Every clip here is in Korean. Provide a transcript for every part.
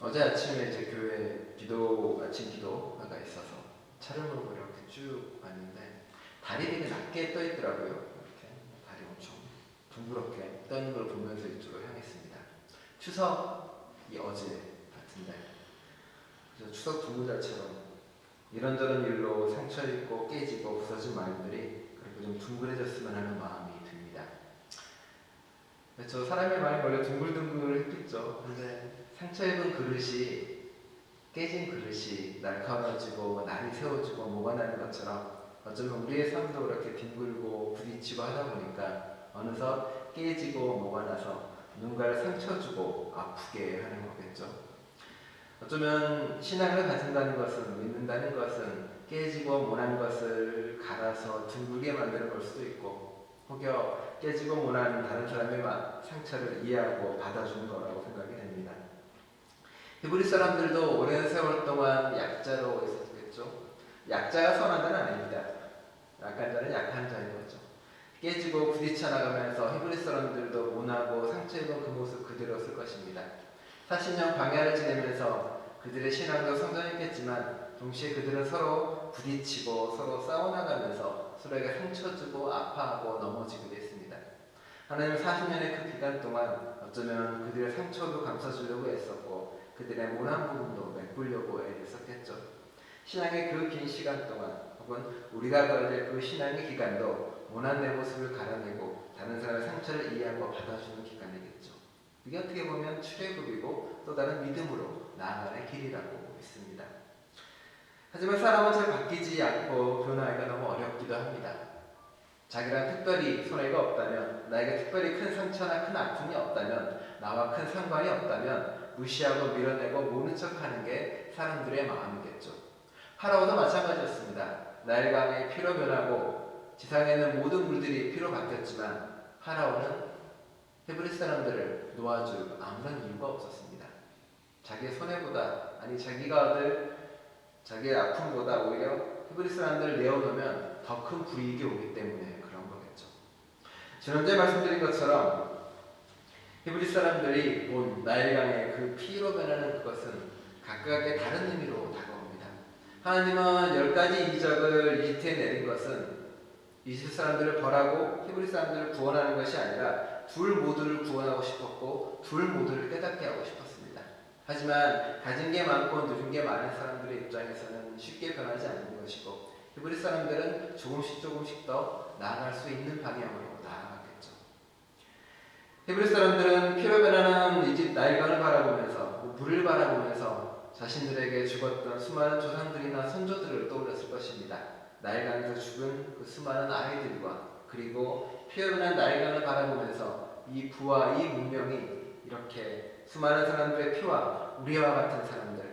어제 아침에 이제 교회 아침 기도가 있어서 차를 몰고 이렇게 쭉 왔는데 달이 되게 낮게 떠 있더라고요. 이렇게 달이 엄청 둥그렇게 떠 있는 걸 보면서 이쪽으로 향했습니다. 추석이 어제 같은데, 그래서 추석 두부자처럼 이런저런 일로 상처 입고 깨지고 부서진 마음들이 그리고 좀 둥그레졌으면 하는 마음이 듭니다. 그렇죠. 사람의 마음이 원래 둥글둥글했겠죠. 근데 상처 입은 그릇이, 깨진 그릇이 날카로워지고 날이 세워지고 뭐가 나는 것처럼 어쩌면 우리의 삶도 그렇게 뒹굴고 부딪히고 하다 보니까 어느덧 깨지고 뭐가 나서 누군가를 상처 주고 아프게 하는 거겠죠. 어쩌면 신앙을 가진다는 것은, 믿는다는 것은 깨지고 모난 것을 갈아서 둥글게 만드는 걸 수도 있고, 혹여 깨지고 모난 다른 사람의 상처를 이해하고 받아주는 거라고 생각이 됩니다. 히브리 사람들도 오랜 세월 동안 약자로 있었겠죠. 약자가 선한 자는 아닙니다. 약한 자는 약한 자인 거죠. 깨지고 부딪혀 나가면서 히브리 사람들도 모나고 상처 입은 그 모습 그대로였을 것입니다. 40년 광야를 지내면서 그들의 신앙도 성장했겠지만 동시에 그들은 서로 부딪히고 서로 싸워나가면서 서로에게 상처 주고 아파하고 넘어지기도 했습니다. 하나님은 40년의 그 기간 동안 어쩌면 그들의 상처도 감싸주려고 애썼고 그들의 모난 부분도 메꾸려고 애를 썼겠죠. 신앙의 그 긴 시간 동안 혹은 우리가 가야 될 그 신앙의 기간도 모난 내 모습을 갈아내고 다른 사람의 상처를 이해하고 받아주는 기간이겠죠. 이게 어떻게 보면 출애굽이고 또 다른 믿음으로 나아가는 길이라고 믿습니다. 하지만 사람은 잘 바뀌지 않고 변화하기가 너무 어렵기도 합니다. 자기랑 특별히 손해가 없다면, 나에게 특별히 큰 상처나 큰 아픔이 없다면, 나와 큰 상관이 없다면 무시하고 밀어내고 모른 척하는 게 사람들의 마음이겠죠. 파라오도 마찬가지였습니다. 나일강이 피로 변하고 지상에 있는 모든 물들이 피로 바뀌었지만 파라오는 히브리 사람들을 놓아줄 아무런 이유가 없었습니다. 자기의 손해보다, 아니 자기가 얻을 자기의 아픔보다 오히려 히브리 사람들을 내어놓으면 더 큰 불이익이 오기 때문에 그런 거겠죠. 지난주에 말씀드린 것처럼 히브리 사람들이 본 나일강의 그 피로 변하는 그것은 각각의 다른 의미로 다가옵니다. 하나님은 10가지 이적을 이집트에 내린 것은 이집트 사람들을 벌하고 히브리 사람들을 구원하는 것이 아니라 둘 모두를 구원하고 싶었고 둘 모두를 깨닫게 하고 싶었습니다. 하지만 가진 게 많고 누린 게 많은 사람들의 입장에서는 쉽게 변하지 않는 것이고 히브리 사람들은 조금씩 더 나아갈 수 있는 방향으로 나아가겠죠. 히브리 사람들은 피로 변하는 이집 나일강을 바라보면서 물을 바라보면서 자신들에게 죽었던 수많은 조상들이나 선조들을 떠올렸을 것입니다. 나일강에서 죽은 그 수많은 아이들과 그리고 피로 변한 나일강을 바라보면서 이 부와 이 문명이 이렇게 수많은 사람들의 피와 우리와 같은 사람들,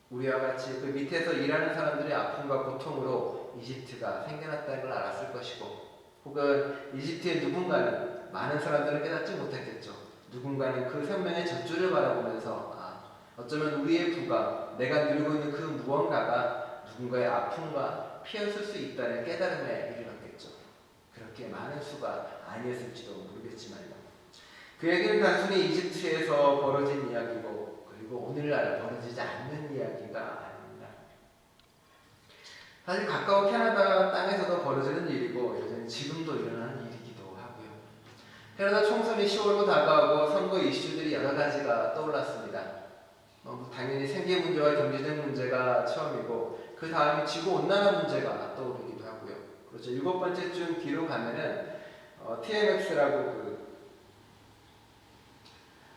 우리와 같이 그 밑에서 일하는 사람들의 아픔과 고통으로 이집트가 생겨났다는 걸 알았을 것이고, 혹은 이집트의 누군가는, 많은 사람들은 깨닫지 못했겠죠. 누군가는 그 생명의 젖줄을 바라보면서 어쩌면 우리의 부가, 내가 누리고 있는 그 무언가가 누군가의 아픔과 피였을 수 있다는 깨달음에 이르렀겠죠. 그렇게 많은 수가 아니었을지도 모르겠지만요. 그 얘기는 단순히 이집트에서 벌어진 이야기고 그리고 오늘날 벌어지지 않는 이야기가 아닙니다. 사실 가까운 캐나다 땅에서도 벌어지는 일이고 요즘 지금도 일어나는 일이기도 하고요. 캐나다 총선이 10월로 다가오고 선거 이슈들이 여러 가지가 떠올랐습니다. 당연히 생계 문제와 경제적 문제가 처음이고 그 다음이 지구온난화 문제가 떠오르기도 하고요. 그렇죠. 7번째 쯤 뒤로 가면은 TMX라고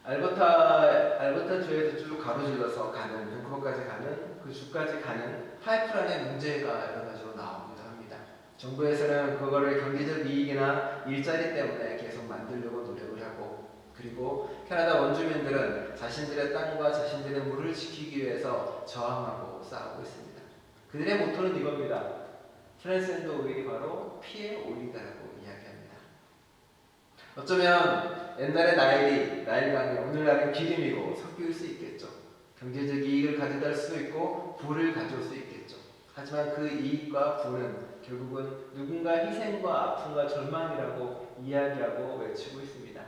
알버타 주에서 쭉 가로질러서 가는, 밴쿠버까지 가는, 그 주까지 가는 파이프라인의 문제가 여러 가지로 나오기도 합니다. 정부에서는 그거를 경제적 이익이나 일자리 때문에 계속 만들려고 노력을 하고, 그리고 캐나다 원주민들은 자신들의 땅과 자신들의 물을 지키기 위해서 저항하고 싸우고 있습니다. 그들의 모토는 이겁니다. 트랜스젠더 오일이 바로 피의 오일이라고 이야기합니다. 어쩌면 옛날의 나일강이 오늘날은 기름이고 석유일 수 있겠죠. 경제적 이익을 가져다 수도 있고 부를 가져올 수 있겠죠. 하지만 그 이익과 부는 결국은 누군가 희생과 아픔과 절망이라고 이야기하고 외치고 있습니다.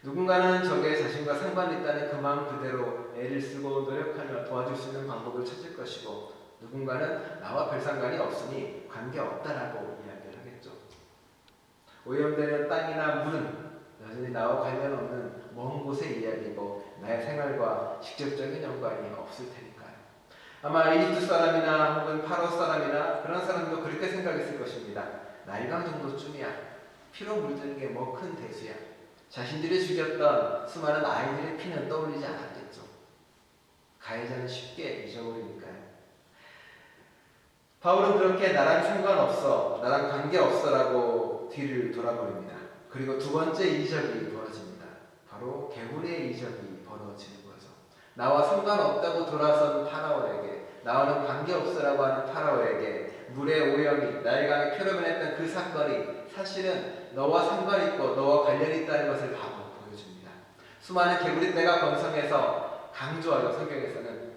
누군가는 적의 자신과 상관이 있다는 그 마음 그대로 애를 쓰고 노력하며 도와줄 수 있는 방법을 찾을 것이고, 누군가는 나와 별 상관이 없으니 관계없다라고 이야기를 하겠죠. 오염되는 땅이나 물은 여전히 나와 관련 없는 먼 곳의 이야기고 나의 생활과 직접적인 연관이 없을 테니까요. 아마 이집트 사람이나 혹은 파로 사람이나 그런 사람도 그렇게 생각했을 것입니다. 나일강 정도쯤이야. 피로 물드는 게 뭐 큰 대수야. 자신들이 죽였던 수많은 아이들의 피는 떠올리지 않았겠죠. 가해자는 쉽게 잊어버리니까요. 바울은 그렇게 나랑 상관없어, 나랑 관계없어라고 뒤를 돌아버립니다. 그리고 두 번째 이적이 벌어집니다. 바로 개구리의 이적이 벌어지는 거죠. 나와 상관없다고 돌아선 파라오에게, 나와는 관계없어라고 하는 파라오에게 물의 오염이 나일강에 표류변했던 그 사건이 사실은 너와 상관있고 너와 관련이 있다는 것을 바로 보여줍니다. 수많은 개구리떼가 번성해서 강조하죠. 성경에서는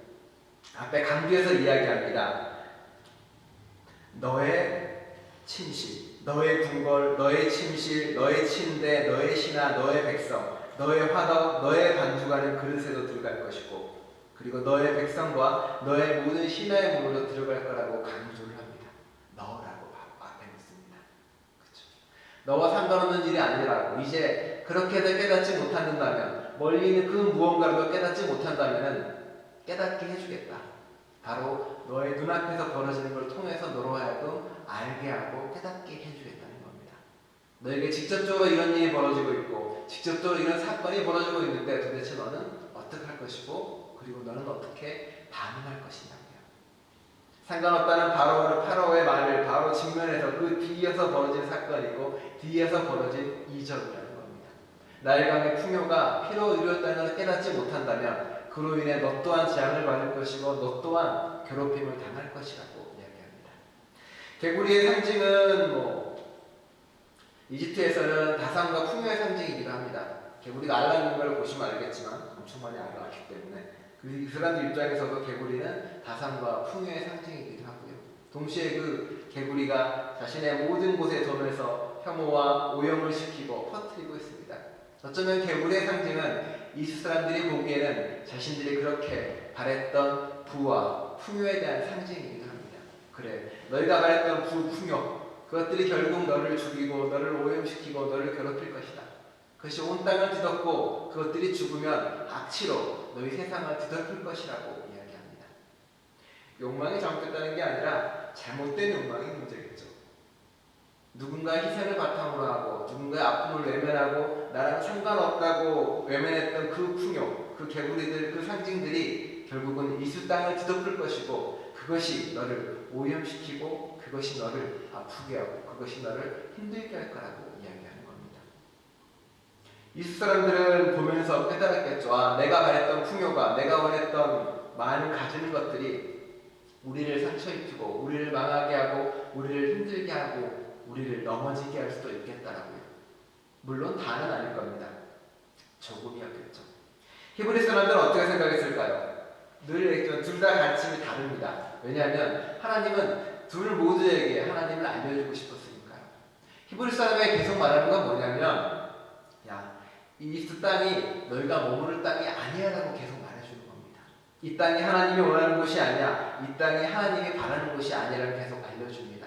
앞에 강조해서 이야기합니다. 너의 침실, 너의 궁궐, 너의 침실, 너의 침대, 너의 신하, 너의 백성, 너의 화덕, 너의 반죽하는 그릇에도 들어갈 것이고, 그리고 너의 백성과 너의 모든 신하의 문으로 들어갈 거라고 강조를 합니다. 너라고 앞에 놓습니다. 그렇죠? 너와 상관없는 일이 아니라고. 이제 그렇게 해서 깨닫지 못한다면, 멀리 있는 그 무언가로도 깨닫지 못한다면 깨닫게 해주겠다. 바로 너의 눈앞에서 벌어지는 걸 통해서 너로 하여금 알게 하고 깨닫게 해주겠다는 겁니다. 너에게 직접적으로 이런 일이 벌어지고 있고 직접적으로 이런 사건이 벌어지고 있는데 도대체 너는 어떻게 할 것이고, 그리고 너는 어떻게 반응할 것이냐고요. 상관없다는 파라오의 말을 바로 직면해서 그 뒤에서 벌어진 사건이고 뒤에서 벌어진 이적이라는 겁니다. 나일강의 풍요가 피로 이루어졌다는 것을 깨닫지 못한다면 그로 인해 너 또한 재앙을 받을 것이고 너 또한 괴롭힘을 당할 것이라고 이야기합니다. 개구리의 상징은 이집트에서는 다산과 풍요의 상징이기도 합니다. 개구리가 알라는 걸 보시면 알겠지만 엄청 많이 알아왔기 때문에 그 사람들 입장에서도 개구리는 다산과 풍요의 상징이기도 하고요. 동시에 그 개구리가 자신의 모든 곳에 도면서 혐오와 오염을 시키고 퍼뜨리고 있습니다. 어쩌면 개구리의 상징은 이스라엘 사람들이 보기에는 자신들이 그렇게 바랬던 부와 풍요에 대한 상징이기도 합니다. 그래, 너희가 바랬던 부, 풍요, 그것들이 결국 너를 죽이고 너를 오염시키고 너를 괴롭힐 것이다. 그것이 온 땅을 뒤덮고 그것들이 죽으면 악취로 너희 세상을 뒤덮을 것이라고 이야기합니다. 욕망이 잘못됐다는 게 아니라 잘못된 욕망이 문제겠죠. 누군가의 희생을 바탕으로 하고 누군가의 아픔을 외면하고 나랑 상관없다고 외면했던 그 풍요, 그 개구리들, 그 상징들이 결국은 이수 땅을 뒤덮을 것이고 그것이 너를 오염시키고 그것이 너를 아프게 하고 그것이 너를 힘들게 할 거라고 이야기하는 겁니다. 이스 사람들은 보면서 깨달았겠죠. 아, 내가 바랬던 풍요가, 내가 원했던 많은 가지는 것들이 우리를 상처 입히고 우리를 망하게 하고 우리를 힘들게 하고 우리를 넘어지게 할 수도 있겠다라고요. 물론 다는 아닐 겁니다. 조금이었겠죠. 히브리 사람들은 어떻게 생각했을까요? 늘 얘기했지만 둘 다 가르침이 다릅니다. 왜냐하면 하나님은 둘 모두에게 하나님을 알려주고 싶었으니까요. 히브리 사람에게 계속 말하는 건 뭐냐면, 야, 이 땅이 너희가 머무를 땅이 아니야라고 계속 말해주는 겁니다. 이 땅이 하나님이 원하는 곳이 아니야, 이 땅이 하나님이 바라는 곳이 아니라고 계속 알려줍니다.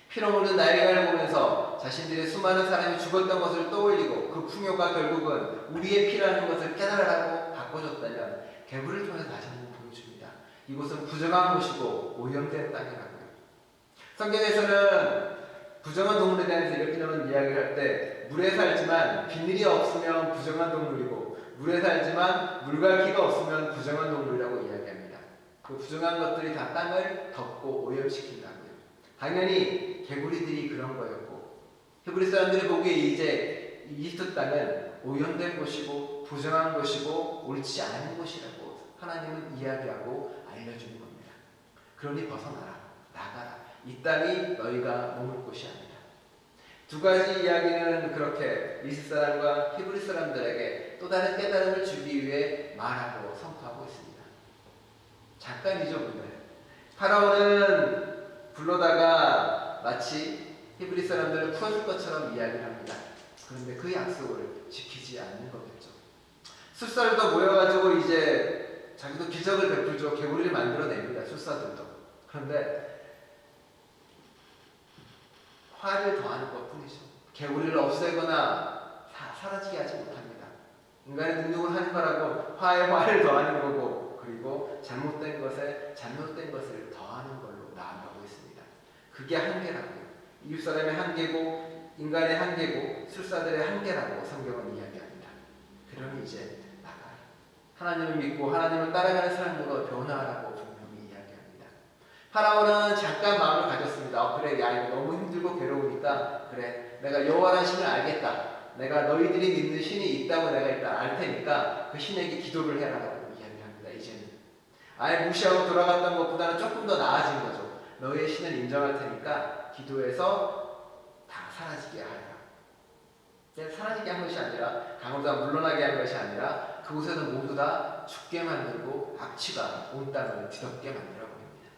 피로 묻은 나일강을 보면서 자신들의 수많은 사람이 죽었던 것을 떠올리고 그 풍요가 결국은 우리의 피라는 것을 깨달으라고 바꿔줬다면 개구리를 통해서 다시 한번 보여줍니다. 이곳은 부정한 곳이고 오염된 땅이라고요. 성경에서는 부정한 동물에 대해서 이렇게 이야기를 할 때 물에 살지만 비늘이 없으면 부정한 동물이고 물에 살지만 물갈퀴가 없으면 부정한 동물이라고 이야기합니다. 그 부정한 것들이 다 땅을 덮고 오염시킨다고요. 당연히 개구리들이 그런 거였고 히브리 사람들이 보기에 이제 이집트 땅은 오염된 곳이고 부정한 곳이고 옳지 않은 곳이라고 하나님은 이야기하고 알려주는 겁니다. 그러니 벗어나라, 나가라. 이 땅이 너희가 머물 곳이 아니다. 두 가지 이야기는 그렇게 이스라엘 사람과 히브리 사람들에게 또 다른 깨달음을 주기 위해 말하고 선포하고 있습니다. 잠깐이죠, 근데. 파라오는 불러다가 마치 히브리 사람들을 풀어줄 것처럼 이야기를 합니다. 그런데 그 약속을 지키지 않는 거겠죠. 술사들도 모여가지고 이제 자기도 기적을 베풀죠. 개구리를 만들어냅니다. 술사들도. 그런데 화를 더하는 것 뿐이죠. 개구리를 없애거나 사라지게 하지 못합니다. 인간의 능력을 하는 거라고 화를 더하는 거고, 그리고 잘못된 것을 더하는 걸로 나아가고 있습니다. 그게 한계라고요. 이웃사람의 한계고, 인간의 한계고, 술사들의 한계라고 성경은 이야기합니다. 그러니 이제 나가라. 하나님을 믿고 하나님을 따라가는 삶으로 변화하라고 분명히 이야기합니다. 파라오는 잠깐 마음을 가졌습니다. 그래, 야, 이거 너무 힘들고 괴로우니까, 그래, 내가 여호와라는 신을 알겠다. 내가 너희들이 믿는 신이 있다고 내가 일단 알 테니까 그 신에게 기도를 해라라고 이야기합니다. 이제는 아예 무시하고 돌아갔던 것보다는 조금 더 나아진 거죠. 너희의 신을 인정할 테니까 기도해서 다 사라지게 하라. 사라지게 한 것이 아니라, 강호도가 물러나게 한 것이 아니라, 그곳에는 모두 다 죽게 만들고 악취가 온 땅을 뒤덮게 만들어 버립니다.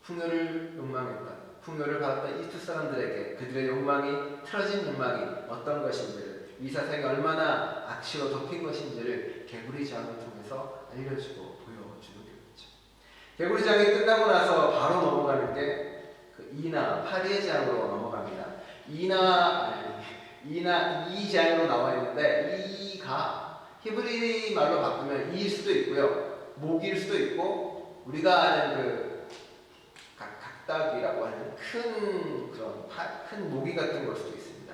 풍요를 욕망했던, 풍요를 받았던 이집트 사람들에게 그들의 욕망이, 틀어진 욕망이 어떤 것인지를, 이 세상이 얼마나 악취로 덮인 것인지를 개구리장을 통해서 알려주고 보여주는 거죠. 개구리장이 끝나고 나서 바로 넘어가는 게 그 이나, 파리의 장으로 넘어갑니다. 이 장으로 나와 있는데, 이가 히브리 말로 바꾸면 이일 수도 있고요, 목일 수도 있고, 우리가 아는 그 각닭이라고 하는 큰 모기 같은 걸 수도 있습니다.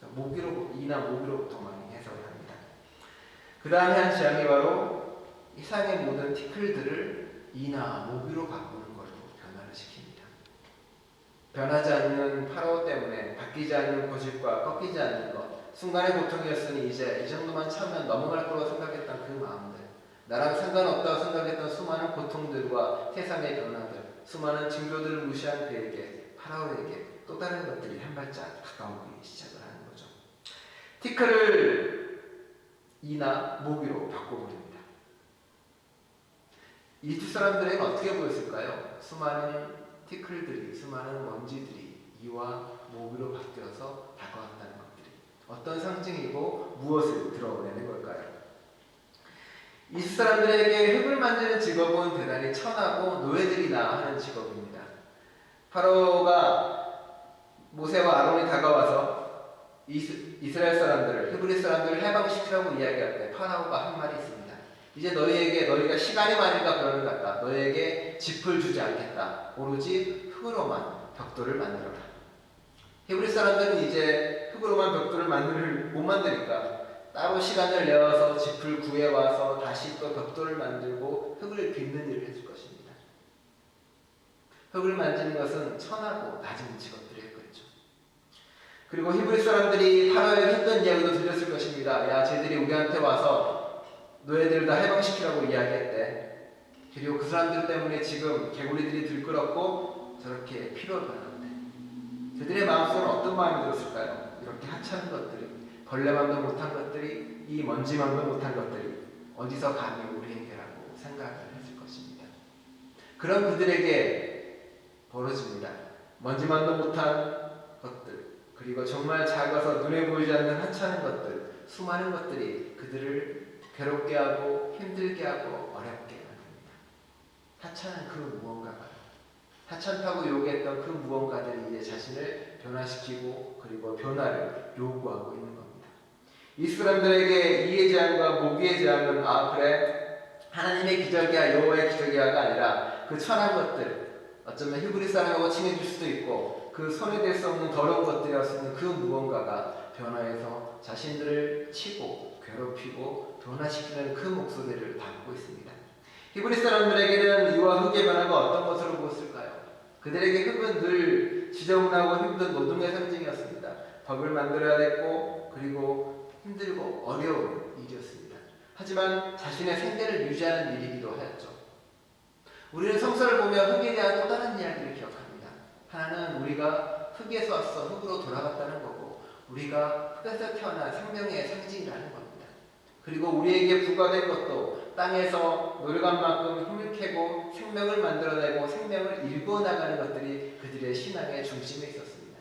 이나 모기로부터 많이 해석을 합니다. 그 다음에 한 장이 바로 이상의 모든 티클들을 이나 모기로 바꾸는 걸로 변화를 시킵니다. 변하지 않는 파라오 때문에 바뀌지 않는 고집과 꺾이지 않는 것, 순간의 고통이었으니 이제 이 정도만 참으면 넘어갈 거라고 생각했던 그 마음들, 나랑 상관없다고 생각했던 수많은 고통들과 세상의 변화들, 수많은 징조들을 무시한 그에게, 파라오에게 또 다른 것들이 한 발짝 가까우기 시작을 하는 거죠. 티크를 이나 모기로 바꿔버립니다. 이집트 사람들에게는 어떻게 보였을까요? 수많은 티클들이, 수많은 먼지들이 이와 모기로 바뀌어서 다가왔다는 것들이 어떤 상징이고 무엇을 드러내는 걸까요? 이집트 사람들에게 흙을 만드는 직업은 대단히 천하고 노예들이나 하는 직업입니다. 파라오가 모세와 아론이 다가와서 이스라엘 사람들을, 히브리 사람들을 해방시키라고 이야기할 때 파라오가 한 말이 있습니다. 이제 너희가 시간이 많으니까 그러는 것 같다. 너희에게 짚을 주지 않겠다. 오로지 흙으로만 벽돌을 만들어라. 히브리 사람들은 이제 흙으로만 벽돌을 못 만드니까 따로 시간을 내어서 짚을 구해와서 다시 또 벽돌을 만들고 흙을 빚는 일을 해줄 것입니다. 흙을 만지는 것은 천하고 낮은 직업들이었겠죠. 그리고 히브리 사람들이 파라오에게 했던 이야기도 들렸을 것입니다. 야, 쟤들이 우리한테 와서 너희들을 다 해방시키라고 이야기했대. 그리고 그 사람들 때문에 지금 개구리들이 들끓었고 저렇게 피로를 받았대. 그들의 마음속은 어떤 마음이 들었을까요? 이렇게 하찮은 것들이, 벌레만도 못한 것들이, 이 먼지만도 못한 것들이 어디서 감히 우리에게라고 생각을 했을 것입니다. 그런 그들에게 벌어집니다. 먼지만도 못한 것들, 그리고 정말 작아서 눈에 보이지 않는 하찮은 것들, 수많은 것들이 그들을 괴롭게 하고 힘들게 하고 어렵게 만듭니다. 하찮은 그 무언가가, 하찮다고 요구했던 그 무언가들이 이제 자신을 변화시키고 그리고 변화를 요구하고 있는 겁니다. 이 사람들에게 이의 재앙과 모기의 재앙은 그래, 하나님의 기적이야, 여호와의 기적이야가 아니라 그 천한 것들, 어쩌면 히브리 사람하고 칭해줄 수도 있고 그 손에 댈 수 없는 더러운 것들이었으면 그 무언가가 변화해서 자신들을 치고 괴롭히고 변화시키는 그 목소리를 담고 있습니다. 히브리 사람들에게는 이와 흙의 변화가 어떤 것으로 보였을까요? 그들에게 흙은 늘 지저분하고 힘든 노동의 상징이었습니다. 벽을 만들어야 됐고 그리고 힘들고 어려운 일이었습니다. 하지만 자신의 생계를 유지하는 일이기도 하였죠. 우리는 성서를 보면 흙에 대한 또 다른 이야기를 기억합니다. 하나는 우리가 흙에서 왔어 흙으로 돌아갔다는 거고, 우리가 흙에서 태어난 생명의 상징이라는 겁니다. 그리고 우리에게 부과된 것도 땅에서 노력한 만큼 힘을 캐고 생명을 만들어내고 생명을 일구어 나가는 것들이 그들의 신앙의 중심에 있었습니다.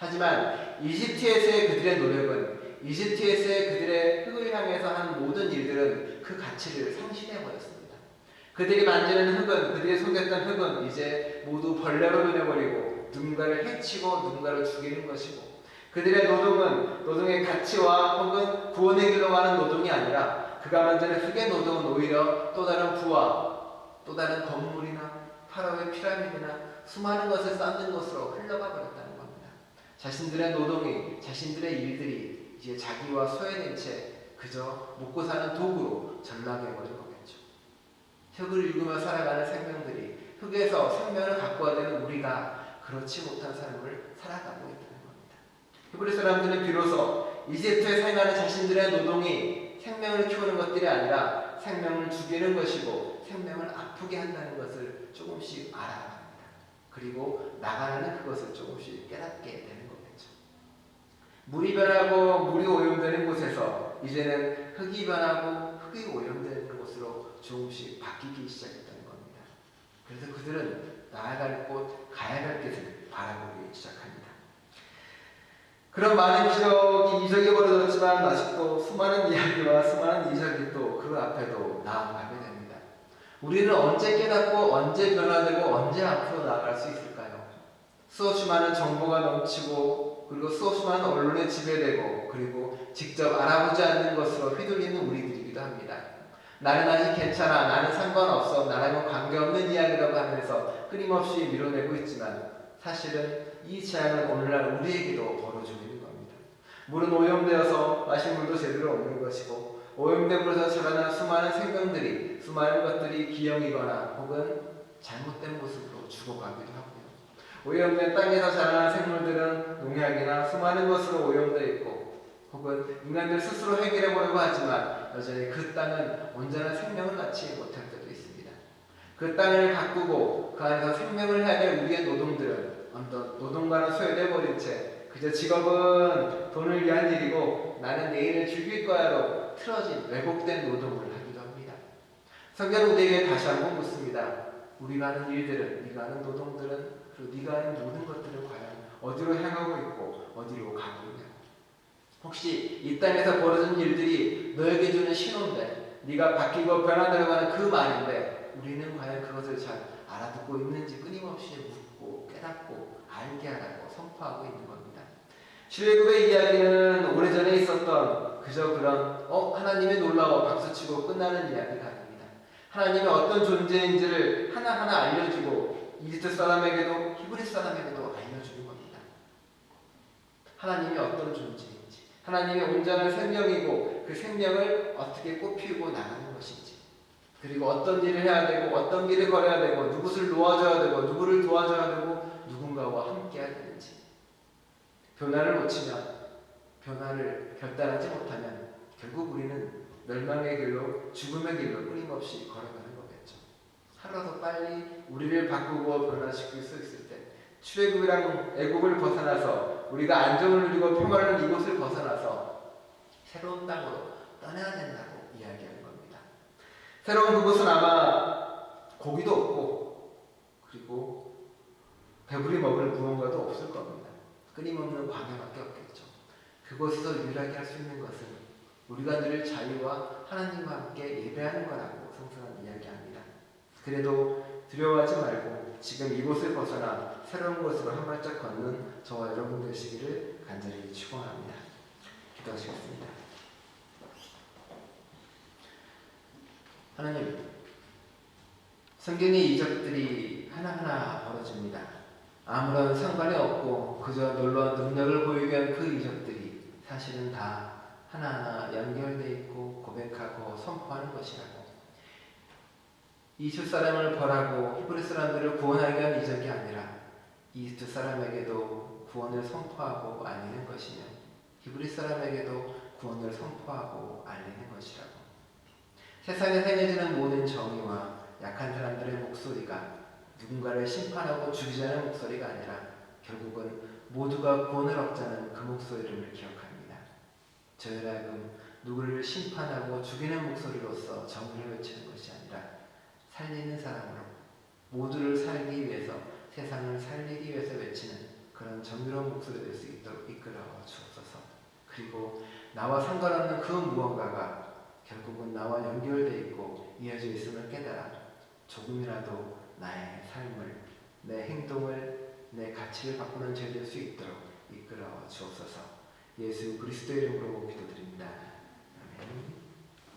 하지만 이집트에서의 그들의 노력은, 이집트에서의 그들의 흙을 향해서 한 모든 일들은 그 가치를 상실해버렸습니다. 그들이 만지는 흙은, 그들이 속였던 흙은 이제 모두 벌레로 변해버리고 누군가를 해치고 누군가를 죽이는 것이고, 그들의 노동은 노동의 가치와 혹은 구원의 길로 가는 노동이 아니라 그가 만드는 흙의 노동은 오히려 또 다른 부와 또 다른 건물이나 파라오의 피라미드나 수많은 것을 쌓는 것으로 흘러가 버렸다는 겁니다. 자신들의 노동이, 자신들의 일들이 이제 자기와 소외된 채 그저 먹고 사는 도구로 전락해버린 거겠죠. 흙을 읽으며 살아가는 생명들이, 흙에서 생명을 갖고 와야 되는 우리가 그렇지 못한 삶을 살아가고 있다는 겁니다. 히브리 사람들은 비로소 이집트에 사용하는 자신들의 노동이 생명을 키우는 것들이 아니라 생명을 죽이는 것이고 생명을 아프게 한다는 것을 조금씩 알아갑니다. 그리고 나가는 그것을 조금씩 깨닫게 되는 거겠죠. 물이 변하고 물이 오염되는 곳에서 이제는 흙이 변하고 흙이 오염되는 곳으로 조금씩 바뀌기 시작했다는 겁니다. 그래서 그들은 나아갈 곳, 가야 할 곳을 바라보기 시작합니다. 그런 많은 이적이 벌어졌지만 아직도 수많은 이야기와 수많은 이적이 또 그 앞에도 나아가게 됩니다. 우리는 언제 깨닫고 언제 변화되고 언제 앞으로 나아갈 수 있을까요? 수없이 많은 정보가 넘치고 그리고 수없이 많은 언론에 지배되고 그리고 직접 알아보지 않는 것으로 휘둘리는 우리들이기도 합니다. 나는 아직 괜찮아, 나는 상관없어, 나랑은 관계없는 이야기라고 하면서 끊임없이 밀어내고 있지만 사실은 이 재앙은 오늘날 우리에게도 벌어지고 있는 겁니다. 물은 오염되어서 마실 물도 제대로 없는 것이고 오염됨으로써 자라난 수많은 생명들이, 수많은 것들이 기형이거나 혹은 잘못된 모습으로 죽어가기도 하고요. 오염된 땅에서 자라난 생물들은 농약이나 수많은 것으로 오염되어 있고 혹은 인간들 스스로 해결해보려고 하지만 여전히 그 땅은 온전한 생명을 갖지 못할 때도 있습니다. 그 땅을 가꾸고 그 안에서 생명을 해야 될 우리의 노동들은 어떤 노동과는 소외되어버린 채 그저 직업은 돈을 위한 일이고 나는 내일을 즐길 거야로 틀어진 왜곡된 노동을 하기도 합니다. 성경은 우리에게 다시 한번 묻습니다. 우리가 하는 일들은, 네가 하는 노동들은, 그리고 네가 하는 모든 것들은 과연 어디로 향하고 있고 어디로 가고 있냐고. 혹시 이 땅에서 벌어진 일들이 너에게 주는 신호인데, 네가 바뀌고 변화되려고 하는 그 말인데 우리는 과연 그것을 잘 알아듣고 있는지 끊임없이 묻고 깨닫고 알게 하라고 선포하고 있는 겁니다. 출애굽의 이야기는 오래전에 있었던 그저 그런 하나님의 놀라워 박수치고 끝나는 이야기가 아닙니다. 하나님의 어떤 존재인지를 하나하나 알려주고 이집트 사람에게도 히브리 사람에게도 알려주는 겁니다. 하나님이 어떤 존재인지, 하나님의 온전한 생명이고 그 생명을 어떻게 꽃피우고 나가는 것인지, 그리고 어떤 일을 해야 되고 어떤 길을 걸어야 되고 누구를 놓아줘야 되고 누구를 도와줘야 되고 누군가와 함께 해야 되는지, 변화를 놓치면, 변화를 결단하지 못하면 결국 우리는 멸망의 길로, 죽음의 길로 끊임없이 걸어가는 거겠죠. 하루라도 빨리 우리를 바꾸고 변화시킬 수 있을 때, 출애굽이랑 애굽을 벗어나서 우리가 안정을 누리고 평화를 누리는 이곳을 벗어나서 새로운 땅으로 떠나야 된다고 이야기하는 겁니다. 새로운 그곳은 아마 고기도 없고 그리고 배부리 먹을 무언가도 없을 겁니다. 끊임없는 광야밖에 없겠죠. 그곳에서 유일하게 할 수 있는 것은 우리가 늘 자유와 하나님과 함께 예배하는 거라고 성서는 이야기합니다. 그래도 두려워하지 말고 지금 이곳을 벗어나 새로운 곳으로 한 발짝 걷는 저와 여러분 되시기를 간절히 축원합니다. 기도하시겠습니다. 하나님, 성경의 이적들이 하나하나 벌어집니다. 아무런 상관이 없고 그저 놀라운 능력을 보이게 한 그 이적들이 사실은 다 하나하나 연결되어 있고 고백하고 선포하는 것이라고. 이집트 사람을 벌하고 히브리 사람들을 구원하게 한 이적이 아니라 이집트 사람에게도 구원을 선포하고 알리는 것이며 히브리 사람에게도 구원을 선포하고 알리는 것이라고. 세상에 행해지는 모든 정의와 약한 사람들의 목소리가 누군가를 심판하고 죽이자는 목소리가 아니라 결국은 모두가 구원을 얻자는 그 목소리를 기억합니다. 저희를 하여금 누구를 심판하고 죽이는 목소리로서 정의를 외치는 것이 아니라 살리는 사람으로 모두를 살기 위해서, 세상을 살리기 위해서 외치는 그런 정의로운 목소리 될 수 있도록 이끌어 주옵소서. 그리고 나와 상관없는 그 무언가가 결국은 나와 연결되어 있고 이어져 있음을 깨달아 조금이라도 나의 삶을, 내 행동을, 내 가치를 바꾸는 죄 될 수 있도록 이끌어 주옵소서. 예수 그리스도의 이름으로 기도드립니다. 아멘.